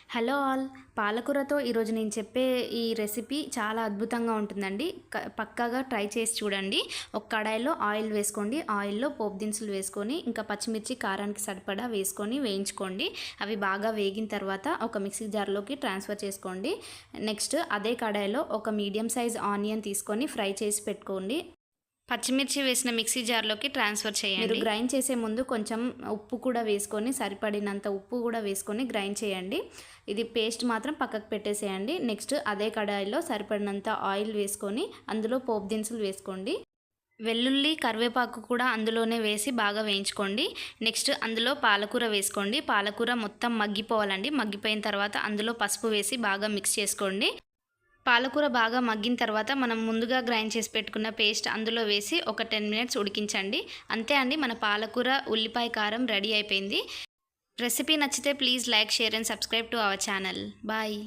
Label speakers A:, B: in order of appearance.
A: Hello all. పాలకూరతో ఈరోజు నేను చెప్పే ఈ రెసిపీ చాలా అద్భుతంగా ఉంటుందండి. పక్కాగా ట్రై చేసి చూడండి. ఒక కడాయిలో ఆయిల్ వేసుకోండి. ఆయిల్‌లో పోపు దినుసులు వేసుకొని, ఇంకా పచ్చిమిర్చి కారానికి సరిపడా వేసుకొని వేయించుకోండి. అవి బాగా వేగిన తర్వాత ఒక మిక్సీ జార్‌లోకి ట్రాన్స్‌ఫర్ చేసుకోండి. నెక్స్ట్ అదే కడాయిలో ఒక మీడియం సైజ్ ఆనియన్ తీసుకొని ఫ్రై చేసి పెట్టుకోండి. పచ్చిమిర్చి వేసిన మిక్సీ జార్‌లోకి ట్రాన్స్‌ఫర్ చేయండి. మీరు గ్రైండ్ చేసే ముందు కొంచెం ఉప్పు కూడా వేసుకొని, సరిపడినంత ఉప్పు కూడా వేసుకొని గ్రైండ్ చేయండి. ఇది పేస్ట్ మాత్రం పక్కకు పెట్టేసేయండి. నెక్స్ట్ అదే కడాయిలో సరిపడినంత ఆయిల్ వేసుకొని, అందులో పోపు దినుసులు వేసుకోండి. వెల్లుల్లి, కరివేపాకు కూడా అందులోనే వేసి బాగా వేయించుకోండి. నెక్స్ట్ అందులో పాలకూర వేసుకోండి. పాలకూర మొత్తం మగ్గిపోవాలండి. మగ్గిపోయిన తర్వాత అందులో పసుపు వేసి బాగా మిక్స్ చేసుకోండి. పాలకూర బాగా మగ్గిన తర్వాత మనం ముందుగా గ్రైండ్ చేసి పెట్టుకున్న పేస్ట్ అందులో వేసి ఒక 10 మినిట్స్ ఉడికించండి. అంతే అండి, మన పాలకూర ఉల్లిపాయ కారం రెడీ అయిపోయింది. రెసిపీ నచ్చితే please like, share and subscribe to our channel. Bye.